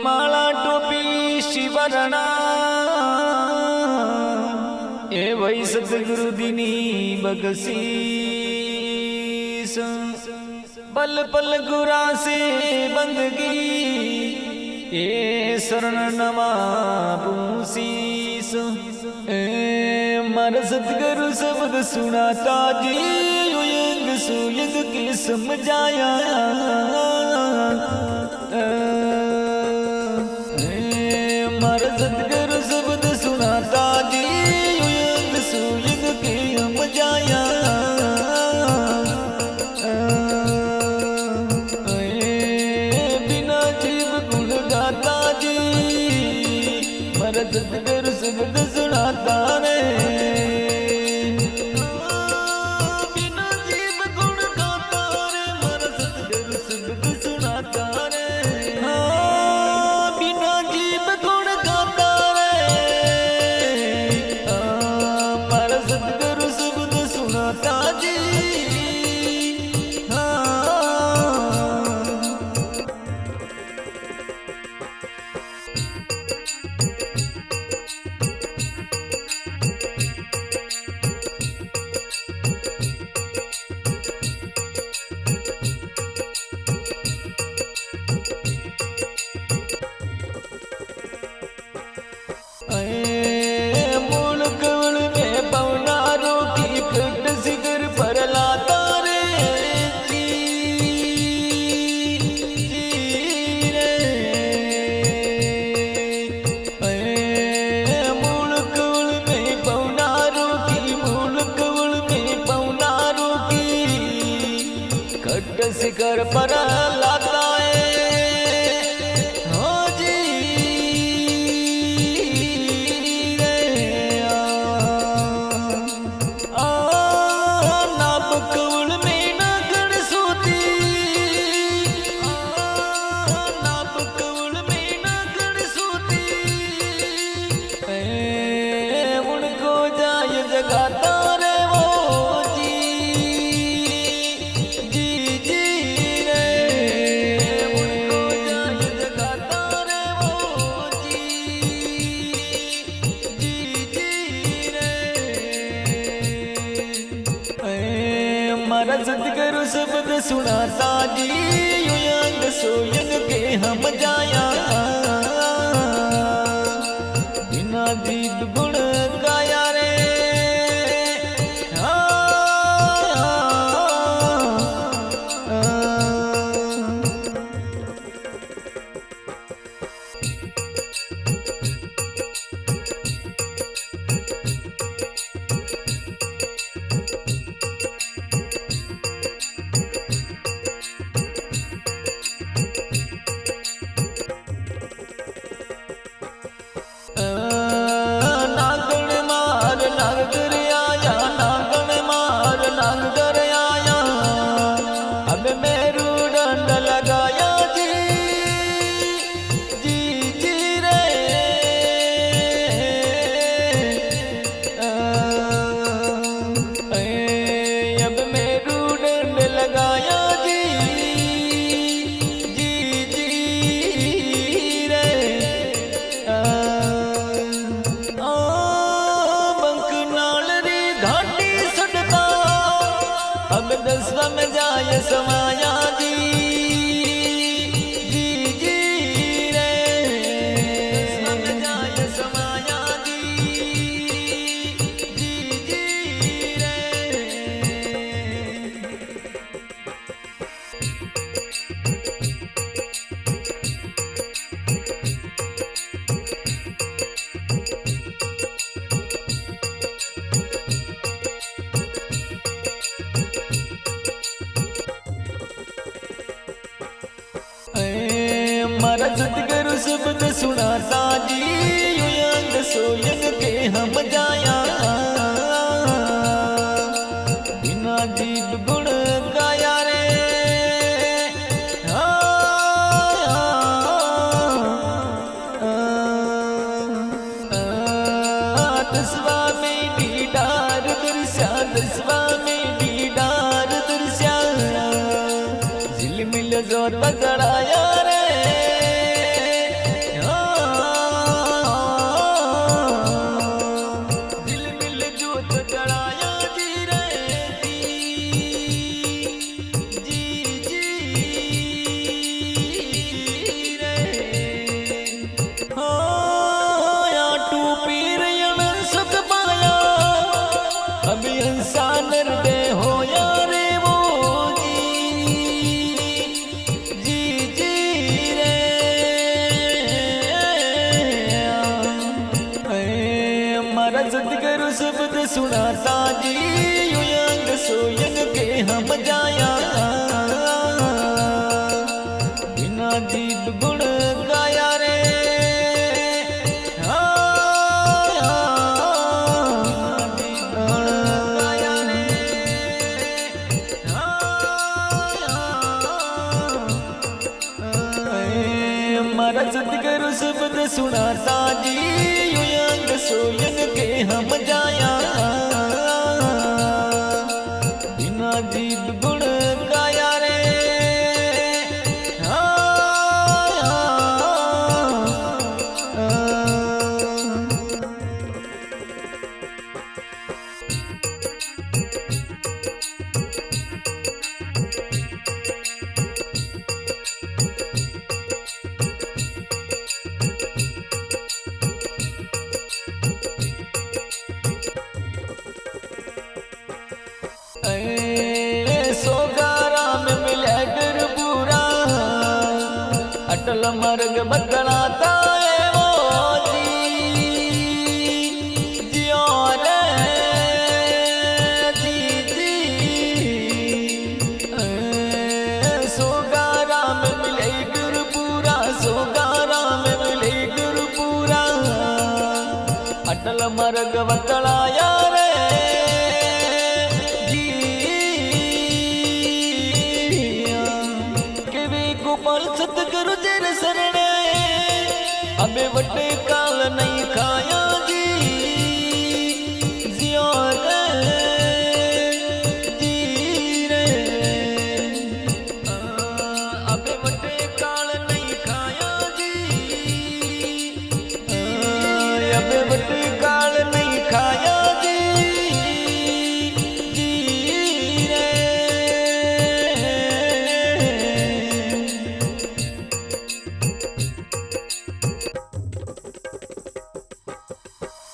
माला टोपी शिवरणा ए वही सतगुरु दीनी बख्शीस पल पल गुरा से बंदगी ए शरण नमा पूसीस मारा सतगुरु शब्द सुनाता जी युग सुयुग के समझाया मारा सतगुरु शब्द सुनाता जी युग सुयुग के समझाया बिना जीव गुण गाता जी मारा सतगुरु शब्द सुनाता रे शिखर पर लाता है हो जी नाप कवल में न गण सूती नाप कवल में न गण सूती उनको जाय जगाता रे वो मारा सतगुरु शब्द सुनाता जी युग सोयग के हम जाया बिना जीत गुण गाया रे अब दसवा में जाए समाया जी जी जी रे दसवा में जाए समाया जी जी जी रे मारा सतगुरु शब्द सुनाता जी युग सोयग के हम जाया बिना जीव गुण गाया रे दसवा में दीदार दर्शा दसवा में दीदार दर्शा झिलमिल जोर पकड़ाया रे सुनाता जी युयंग सोयंग के हम जाया बिना जीत गुण गाया रे मारा सतगुरु शब्द सुनाता जी युयंग सोयंग के हम जाया बिना जीत गुण गाया रे सोगारा में मिले गुरपुरा अटल मर्ग बदलाता है वो जियो रे जी सोगारा में मिले गुरपुरा सोगारा में मिले गुरपुरा अटल मर्ग बदलाया रे सतगुरु तेरे शरण अबे वटे का